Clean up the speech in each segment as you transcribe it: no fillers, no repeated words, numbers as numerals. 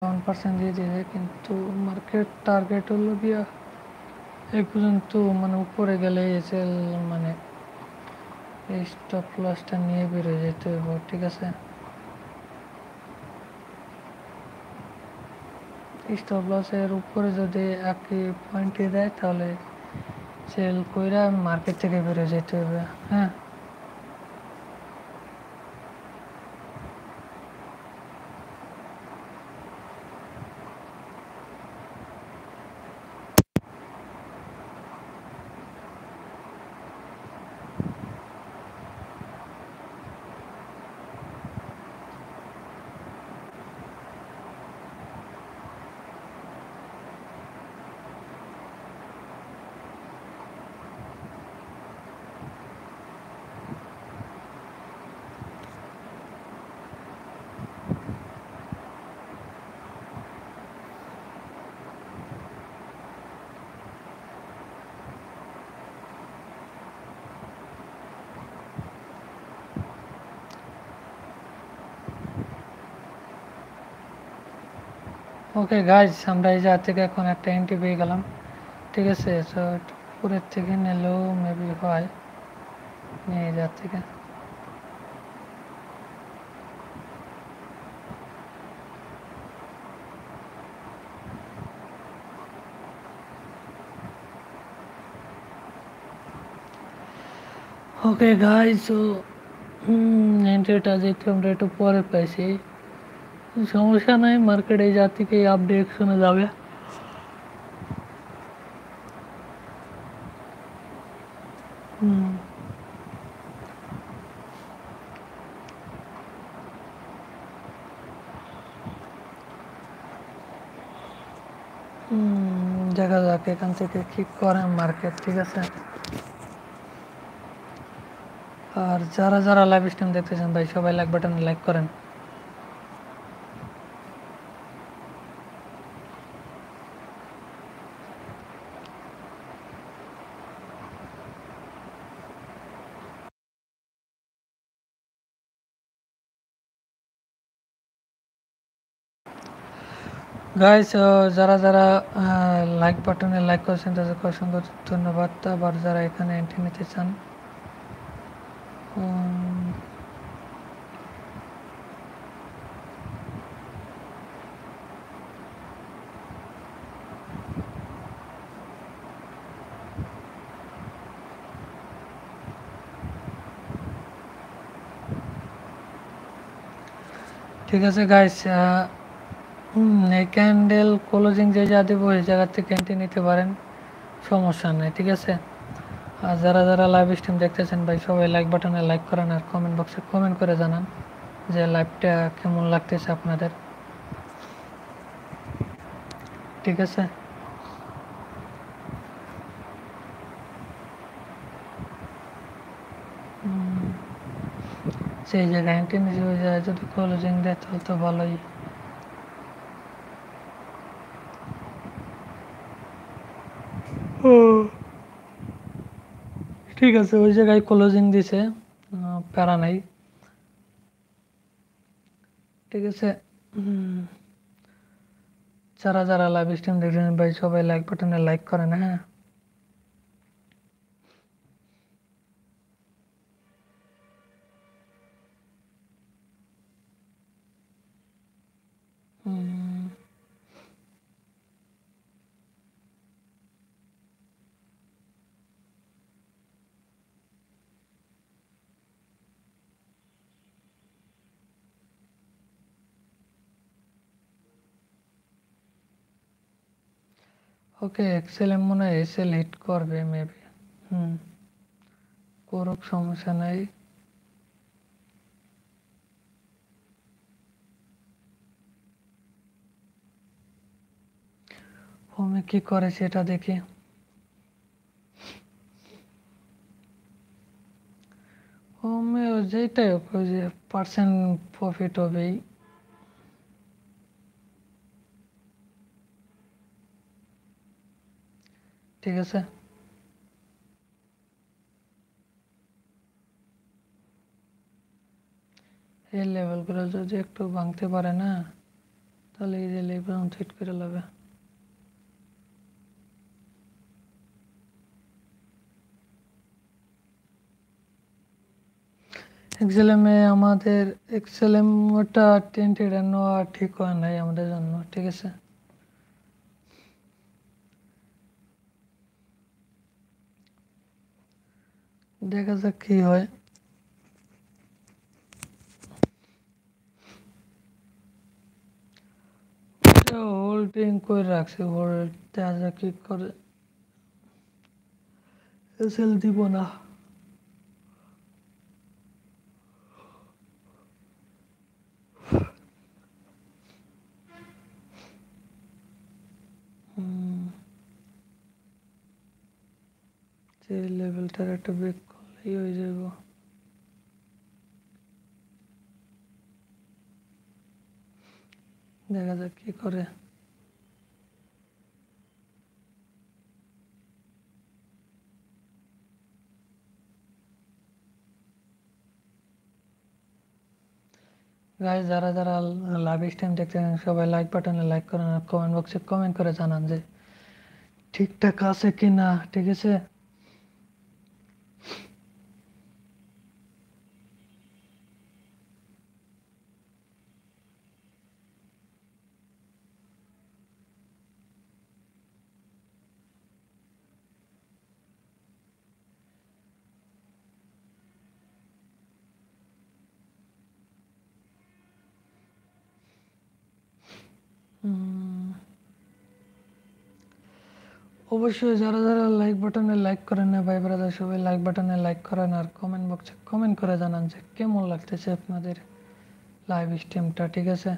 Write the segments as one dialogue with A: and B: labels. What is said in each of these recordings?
A: 1% দিয়ে দিয়েছে, কিন্তু মার্কেট টার্গেট হলো গিয়া এই পর্যন্ত, মানে উপরে গেলে এসএল মানে এই স্টপ লসটা নিয়ে বেরোয় যেতে হইব। ঠিক আছে, স্টপ লসের উপরে যদি একই পয়েন্টে দেয় তাহলে সেল কইরা মার্কেট থেকে বেরোয় যেতে হবে। হ্যাঁ, ওকে গাইজ, আমরা এই জায়গা থেকে এখন একটা এন্ট্রি পেয়ে গেলাম। ঠিক আছে, তো উপরের থেকে নিলেও মেবি হয়, নিয়ে এই জায়গা থেকে। ওকে গাইজ, তো এন্ট্রিটা যেহেতু আমরা একটু পরে পাইছি, সমস্যা নাই, মার্কেট এই জায়গা থেকে আপ ডিরেকশনে যাবে। দেখা যাক এখান থেকে কি করে মার্কেট। ঠিক আছে, আর যারা যারা লাইভ স্ট্রিম দেখতেছেন ভাই, সবাই লাইক বাটনে লাইক করেন। গাইস, যারা যারা লাইক বাটনে লাইক করেছেন তাদেরকে অসংখ্য ধন্যবাদ। আবার যারা এখানে এন্ট্রি নিতে চান, ঠিক আছে গাইস, এই ক্যান্ডেল ক্লোজিং যে যা দেবো এই জায়গা থেকে এন্ট্রি নিতে পারেন, সমস্যা নেই। ঠিক আছে, আর যারা যারা লাইভ স্ট্রিম দেখতেছেন ভাই, সবাই লাইক বাটনে লাইক করেন আর কমেন্ট বক্সে কমেন্ট করে জানান যে লাইভটা কেমন লাগতেছে আপনাদের। ঠিক আছে, সেই জায়গায় এন্ট্রি নিতে হয়ে যায়, যদি ক্লোজিং দেয় তাহলে তো ভালোই। ঠিক আছে, ওই জায়গায় ক্লোজিং দিছে, প্যারা নাই। ঠিক আছে, যারা যারা লাইভ স্ট্রিম দেখছেন ভাই, সবাই লাইক বাটনে লাইক করেন। হ্যাঁ, ওকে, এক্সেল মনে হয় এসএল হিট করবে মেবি। করুক, সমস্যা নাই। হোমে কি করে সেটা দেখি। হোমে যেটাই হোক, ওই যে পার্সেন্ট প্রফিট হবেই। ঠিক আছে, এই লেভেলগুলো যদি একটু ভাঙতে পারে না, তাহলে এই যে লাইভ সেট করে লাবে। এক্সেলেমে আমাদের এক্সেলেম ওটা টেন্টেড নেওয়া ঠিক হয় নাই আমাদের জন্য, ঠিক আছে। দেখা যাক কি হয়। হোল্ডিং করে রাখছি, হোল্ড দেখা যাক কি করে। এসএল দিব না। যে লেভেলটার একটা ব্রেক করলেই হয়ে যাব। দেখা যাক কি করে। গাইস যারা যারা লাইভ স্ট্রিম দেখতেছেন সবাই লাইক বাটনে লাইক করেন আর কমেন্ট বক্সে কমেন্ট করে জানান যে ঠিকঠাক আছে কি না, ঠিক আছে। অবশ্যই যারা যারা লাইক বাটনে লাইক করেন না ভাই ব্রাদার সবাই লাইক বাটনে লাইক করেন আর কমেন্ট বক্সে কমেন্ট করে জানান যে কেমন লাগতেছে আপনাদের লাইভ স্ট্রিমটা, ঠিক আছে।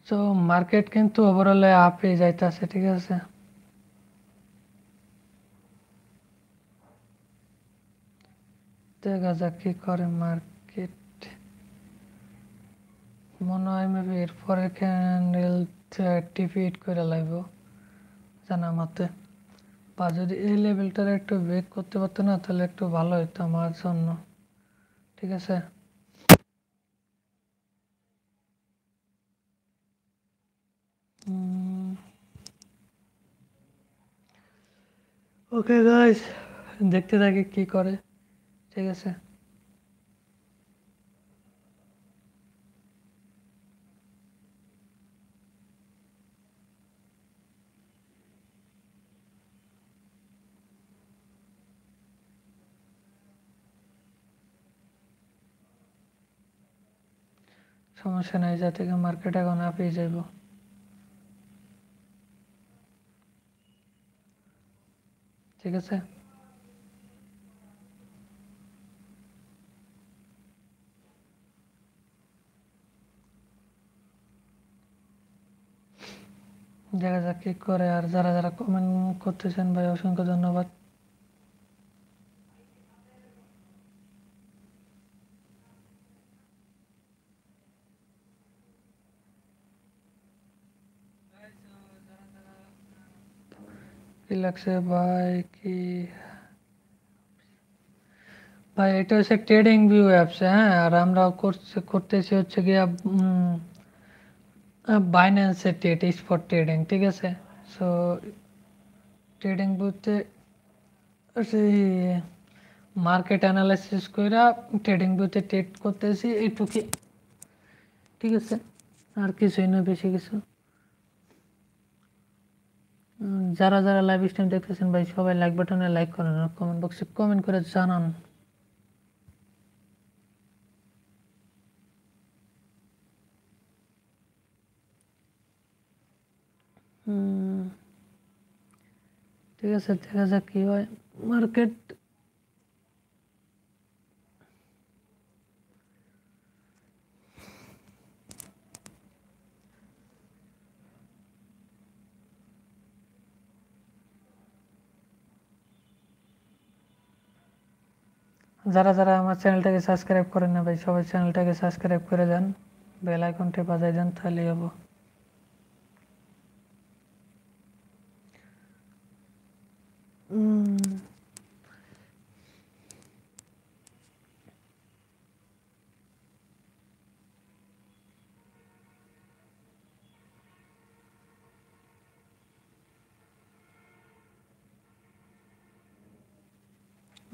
A: তো মার্কেট কিন্তু ওভারঅলে আপে যাইতেছে, ঠিক আছে। দেখা যাক কি করে মার্কেট। মনে হয় মেবি এরপরে ক্যান্ডেল টিপি হিট করে লাইব জানা মতে। বা যদি এই লেভেলটার একটু ব্রেক করতে পারতো না তাহলে একটু ভালো হতো আমার জন্য, ঠিক আছে। ওকে গাইস, দেখতে থাকি কি করে, ঠিক আছে। সমস্যা নাই, যা থেকে মার্কেট এখন আপেই যাইব। ঠিক আছে। দেখা যাক কি করে। আর যারা যারা কমেন্ট করতেছেন ভাই অসংখ্য ধন্যবাদ। কি লাগছে ভাই? কি ভাই, এটা হচ্ছে ট্রেডিং ভিউ অ্যাপস, হ্যাঁ। আর আমরা করতেছি হচ্ছে গিয়া বাইন্যান্সের ট্রেড স্পট ট্রেডিং, ঠিক আছে। সো ট্রেডিং বলতে সেই মার্কেট অ্যানালাইসিস কইরা ট্রেডিং বইতে ট্রেড করতেছি এইটুকি, ঠিক আছে। আর কিছুই না, বেশি কিছু। যারা যারা লাইভ স্ট্রিম দেখতেছেন ভাই সবাই লাইক বাটনে লাইক করেন আর কমেন্ট বক্সে কমেন্ট করে জানান। ঠিক আছে, দেখা যাক কি হয় মার্কেট। যারা যারা আমার চ্যানেলটাকে সাবস্ক্রাইব করেন না ভাই, সবাই চ্যানেলটাকে সাবস্ক্রাইব করে দেন, বেল আইকনটি বাজাই দেন, তাহলেই হবো।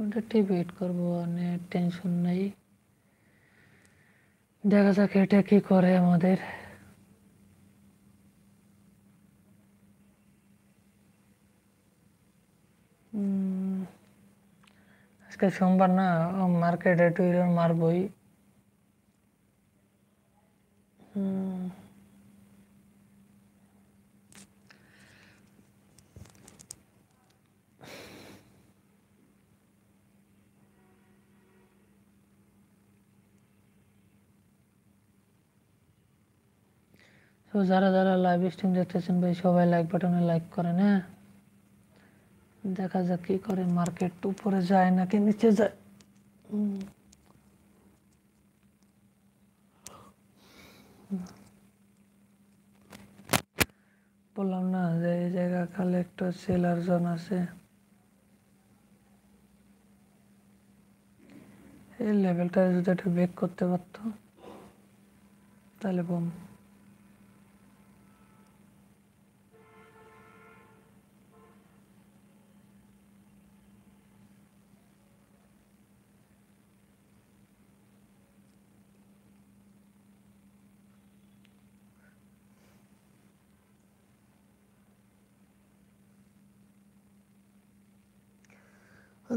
A: ওটা ওয়েট করবো, অনেক টেনশন নাই, দেখা যাক এটা কি করে আমাদের। আজকে সোমবার না, মার্কেটে টুইটার মারবই। তো যারা যারা লাইভ স্ট্রিম দেখতেছেন ভাই, সবাই লাইক বাটনে লাইক করেন। হ্যাঁ, দেখা যাক কি করে, মার্কেট উপরে যায় নাকি নিচে যায়। বললাম না যে এই জায়গা কালেক্টর সেলার জোন আছে, এই লেভেলটা যদি একটু ব্রেক করতে পারতো তাহলে বুম।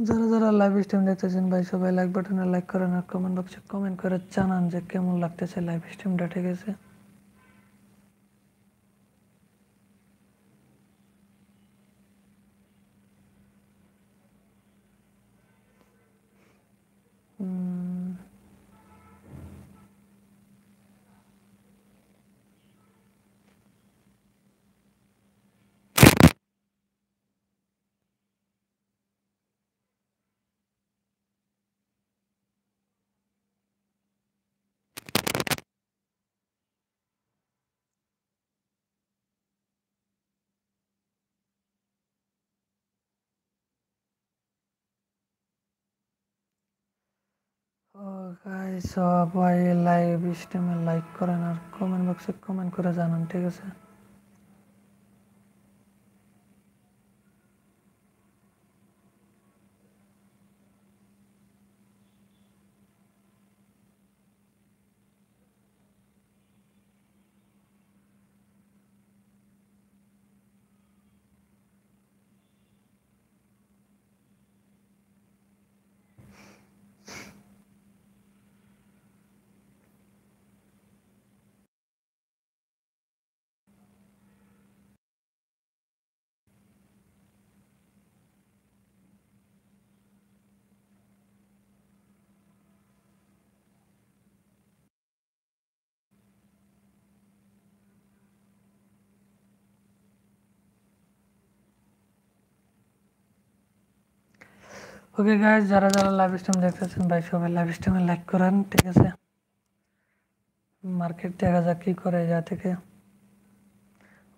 A: যারা যারা লাইভ স্ট্রিম দেখতেছেন ভাই, সবাই লাইক বাটনে লাইক করেন আর কমেন্ট বক্সে কমেন্ট করে জানান যে কেমন লাগতেছে লাইভ স্ট্রিমটা, ঠিক আছে? ও গাইস, সবাই লাইভ স্ট্রিমে লাইক করেন আর কমেন্ট বক্সে কমেন্ট করে জানান, ঠিক আছে? ওকে গাইস, যারা যারা লাইভ স্ট্রিম দেখতেছেন ভাই, সবাই লাইভ স্ট্রিমে লাইক করেন, ঠিক আছে? মার্কেট দেখা যাক কি করে যা থেকে।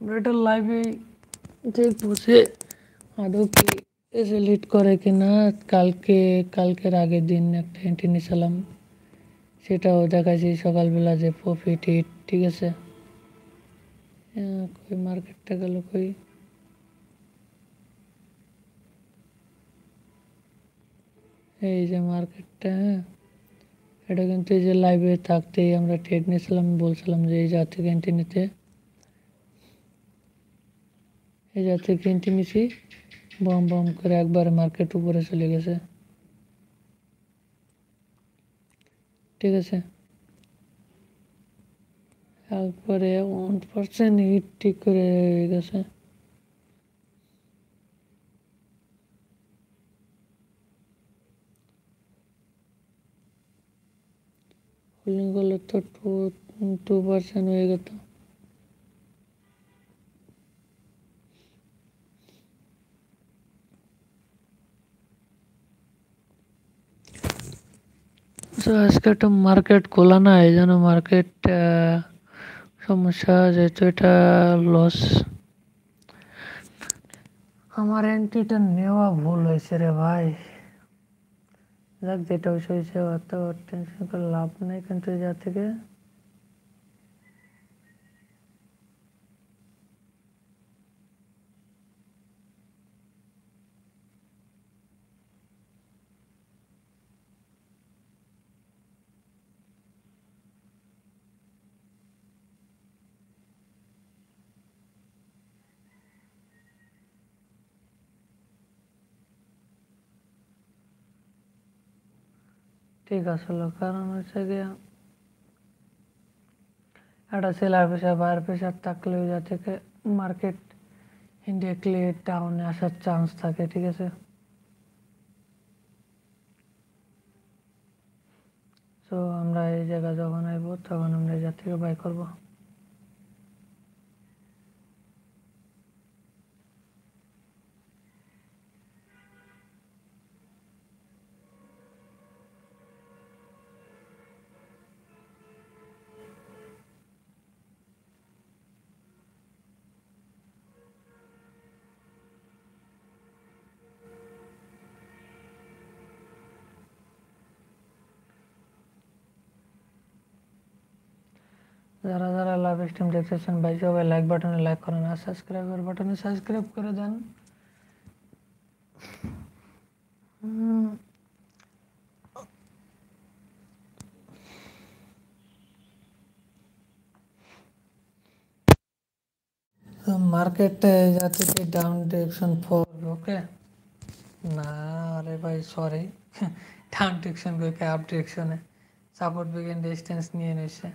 A: এটা লাইভে দেখবো যে আদৌ কি এসে লিড করে কিনা। কালকের আগের দিন একটা এন্ট্রি নিয়েছিলাম, সেটাও দেখাচ্ছি সকালবেলা যে প্রফিট হিট, ঠিক আছে? কই মার্কেটটা গেল কই? এই যে মার্কেটটা, হ্যাঁ, এটা কিন্তু এই যে লাইভে থাকতেই আমরা ট্রেড নিয়েছিলাম, বলছিলাম যে এই জাত থেকে এন্ট্রি নিতে, এই জাত থেকে এন্ট্রি নিছি, বম বম করে একবারে মার্কেট উপরে চলে গেছে, ঠিক আছে? তারপরে 1% হিট ঠিক করে হয়ে গেছে। হোল্ডিং করলে তো 2% হয়ে গেত। সো আজকে একটা মার্কেট খোলা না, এই জন্য মার্কেট সমস্যা, যেহেতু এটা লস। আমার এন্ট্রিটা নেওয়া ভুল হয়েছে রে ভাই। যাক, যেটা হয়েছে হয়েছে, অত টেনশন করে লাভ নেই, কিন্তু এই জায়গা থেকে ঠিক আসলো। কারণ হচ্ছে গিয়ে একটা সেলার প্রেশার বায়ার প্রেশার থাকলে ওই জায়গা থেকে মার্কেট ইনডিরেক্টলি ডাউনে আসার চান্স থাকে, ঠিক আছে। সো আমরা এই জায়গা যখন আইব তখন আমরা এই জায়গা থেকে বাই করবো। যারা যারা লাইভ স্ট্রিম দেখতেছেন ভাই, সবাই লাইক বাটনে লাইক করেন আর সাবস্ক্রাইবার বাটনে সাবস্ক্রাইব করে দেন। মার্কেটে যাতে কি ডাউন ডিরেকশন পড়বে, ওকে। না আরে ভাই সরি, ডাউন ডিরেকশন করে আপ ডিরেকশনে সাপোর্ট বিগিন ডিস্টেন্স নিয়ে নিছে।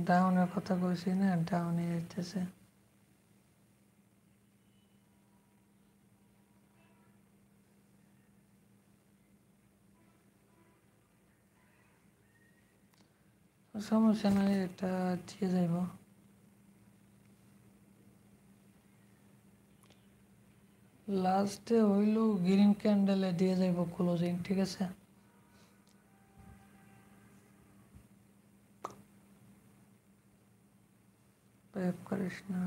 A: ডাউনের কথা কইছি না, ডাউনে যাইতেছে। সমস্যা নাই, এটা দিয়ে যাইব। লাস্টে হইল গ্রিন ক্যান্ডেলে দিয়ে যাইব ক্লোজিং, ঠিক আছে। পেপ করিস না,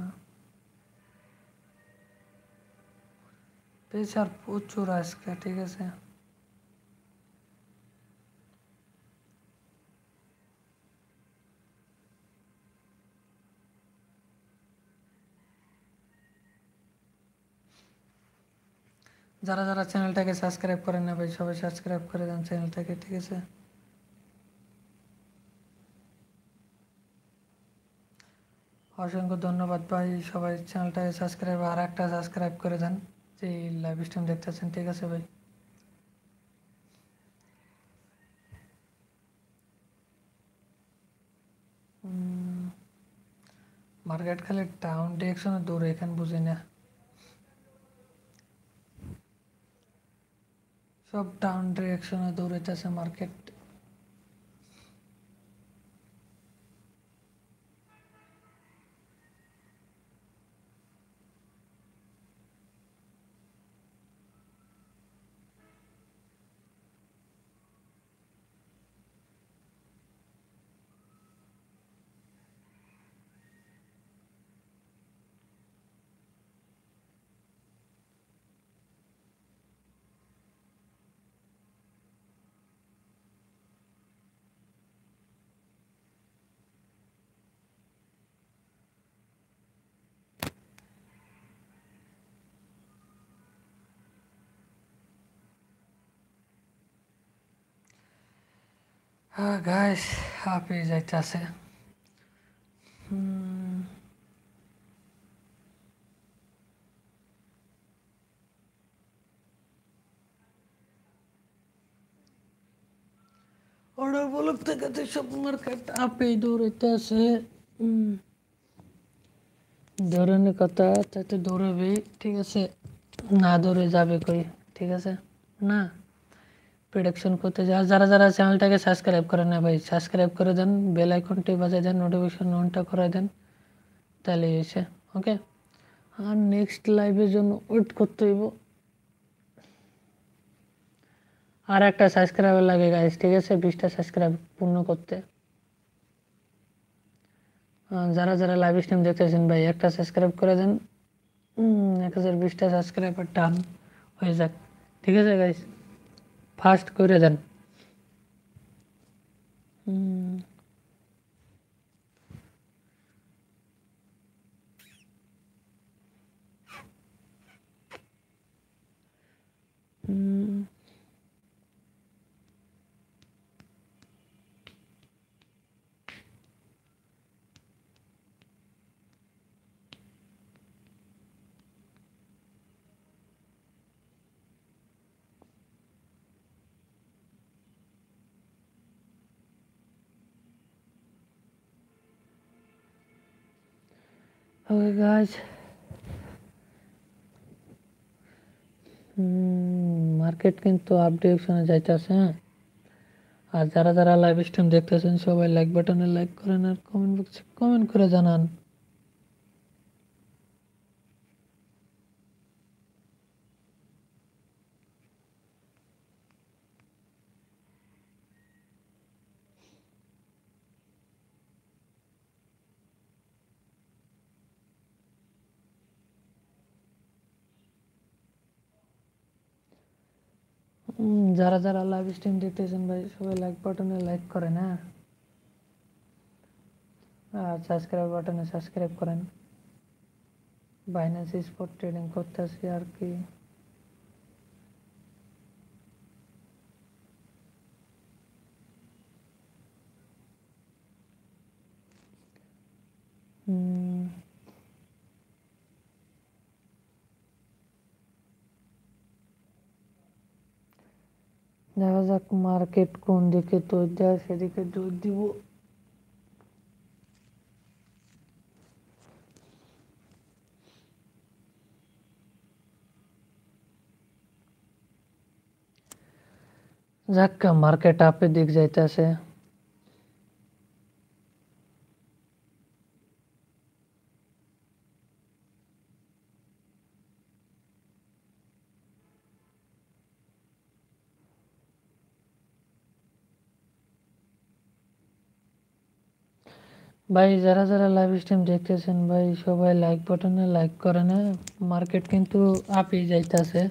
A: প্রেসার প্রচুর আজকে, ঠিক আছে। যারা যারা চ্যানেলটাকে সাবস্ক্রাইব করেন না ভাই, সবাই সাবস্ক্রাইব করে দেন চ্যানেলটাকে, ঠিক আছে। অসংখ্য ধন্যবাদ ভাই, সবাই চ্যানেলটাকে সাবস্ক্রাইব আর একটা সাবস্ক্রাইব করে দেন যে লাইভ স্ট্রিম দেখতেছেন, ঠিক আছে ভাই। মার্কেট খালি টাউন ডিরেকশনে দৌড়ে, এখানে বুঝি না, সব টাউন ডিরেকশনে দৌড়াইতেছে মার্কেট। হ্যাঁ গাইস, হাঁপি যাইতেছে। অর্ডার বলক থেকে তো সব মার্কেট আপেই দৌড়াইতেছে। দৌড়ানোর কথা তাতে দৌড়াবেই, ঠিক আছে। না দৌড়ে যাবে কই, ঠিক আছে না। প্রেডিকশন করতে যা, যারা যারা চ্যানেলটাকে সাবস্ক্রাইব করেন না ভাই, সাবস্ক্রাইব করে দেন, বেল আইকনটি বাজিয়ে দেন, নোটিফিকেশন অনটা করে দেন, তাহলে এসে ওকে। আর নেক্সট লাইভের জন্য ওয়েট করতে হইব। আর একটা সাবস্ক্রাইবার লাগে গাইস, ঠিক আছে? 20টা সাবস্ক্রাইব পূর্ণ করতে। যারা যারা লাইভ স্ট্রিম দেখতেছেন ভাই একটা সাবস্ক্রাইব করে দেন। 1020টা সাবস্ক্রাইবার টান হয়ে যাক, ঠিক আছে গাইস? ফাস্ট করে দেন। হুম, হুম। ওকে গাইস, মার্কেট কিন্তু আপ ডিরেকশনে যাইতেছে, হ্যাঁ? আর যারা যারা লাইভ স্ট্রিম দেখতেছেন সবাই লাইক বাটনে লাইক করেন আর কমেন্ট বক্সে কমেন্ট করে জানান। যারা যারা লাইভ স্ট্রিম দেখতেছেন ভাই সবাই লাইক বাটনে লাইক করেন, হ্যাঁ? আর সাবস্ক্রাইব বাটনে সাবস্ক্রাইব করেন। বাইন্যান্স স্পট ট্রেডিং করতেছি আর কি। দেখা যাক মার্কেট কোন দিকে দৌড় দেয়, সেদিকে দৌড় দিব। যাক মার্কেট আপের দিক যাইতেছে। ভাই যারা যারা লাইভ স্ট্রিম দেখতেছেন ভাই সবাই লাইক বাটনে লাইক করে না। মার্কেট কিন্তু আপই যাইতেছে।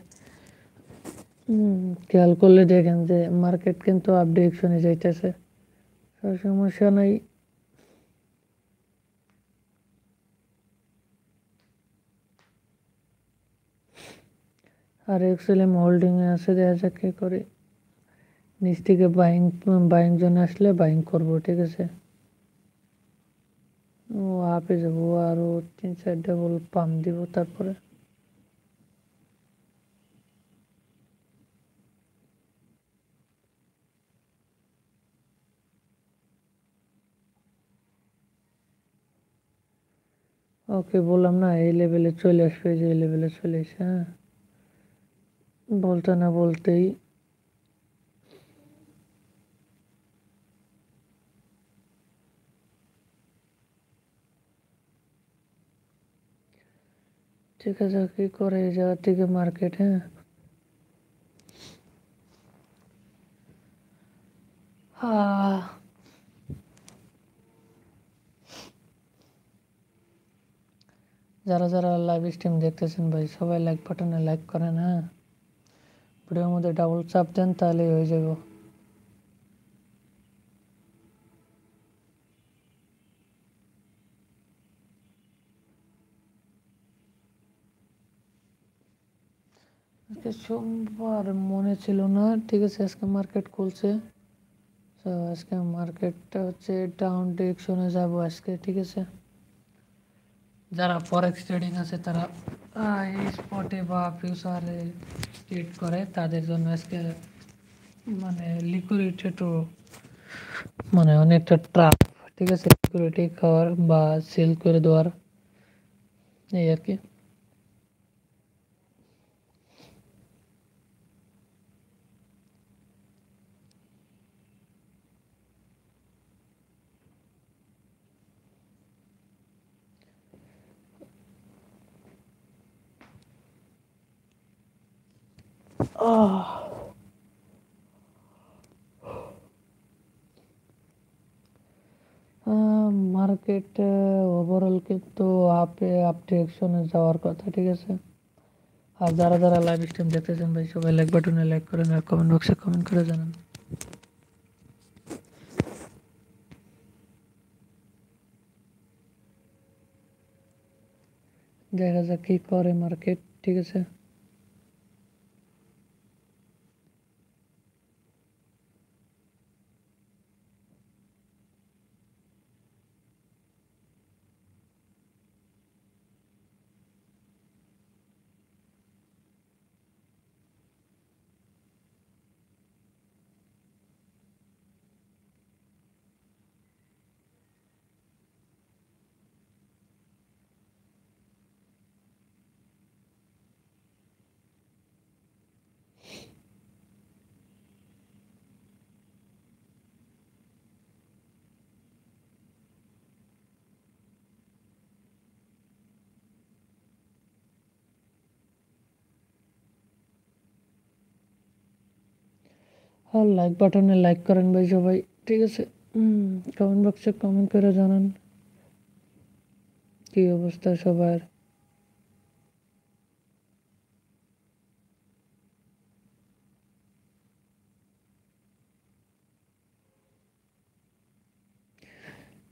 A: খেয়াল করলে দেখেন যে মার্কেট কিন্তু আপ ডিরেকশনে যাইতেছে, সমস্যা নাই। আর এক্সএলএম হোল্ডিং এ আছে, দেখা যাক কি করে। নিচ থেকে বাইং বাইং জোনে আসলে বাইং করবো, ঠিক আছে? ও আপে যাবো, আরো 3-4 ডাবল পাম্প দিব তারপরে। ওকে বললাম না এই লেভেলে চলে আসবে, যে এই লেভেলে চলে এসে, হ্যাঁ? বলতে না বলতেই ঠিক আছে কি করে এই জায়গা থেকে মার্কেট, হ্যাঁ? আহ, যারা যারা লাইভ স্ট্রিম দেখতেছেন ভাই সবাই লাইক বাটনে লাইক করেন, হ্যাঁ? ভিডিওর মধ্যে ডাবল চাপ দেন তাহলেই হয়ে যাবে। আজকে সোমবার মনে ছিল না, ঠিক আছে? আজকে মার্কেট খুলছে, তো আজকে মার্কেটটা হচ্ছে ডাউন ডিরেকশনে যাব আজকে, ঠিক আছে? যারা ফরেক্স ট্রেডিং আছে তারা এই স্পটে বা ফিউচারে ট্রেড করে তাদের জন্য আজকে মানে লিকুইডিটি একটু মানে অনেকটা ট্রাফ, ঠিক আছে? লিকুইডিটি খাওয়ার বা সেল করে দেওয়ার, এই আর কি। মার্কেট ওভারঅল কিন্তু আপ ডিরেকশনে যাওয়ার কথা, ঠিক আছে। আর যারা যারা লাইভ স্ট্রিম দেখতেছেন ভাই সবাই লাইক বাটনে লাইক করেন আর কমেন্ট বক্সে কমেন্ট করে জানান। দেখা যাক কি করে মার্কেট, ঠিক আছে। আর লাইক বাটনে লাইক করেন ভাই সবাই, ঠিক আছে। কমেন্ট বক্সে কমেন্ট করে জানান কি অবস্থা সবার।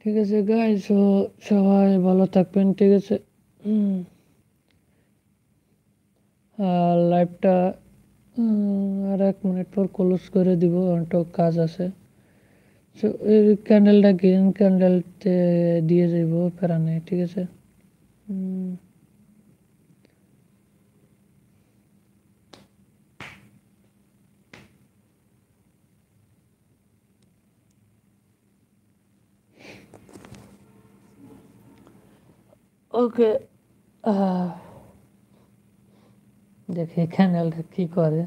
A: ঠিক আছে গাইস, সবাই ভালো থাকবেন, ঠিক আছে। আর লাইভটা আর 1 মিনিট পর ক্লোজ করে দিব, একটু কাজ আছে। সো এই ক্যান্ডেলটা গ্রিন ক্যান্ডেলতে দিয়ে যাইব, প্যারা নেই, ঠিক আছে। ওকে, দেখি ক্যান্ডেলটা কি করে।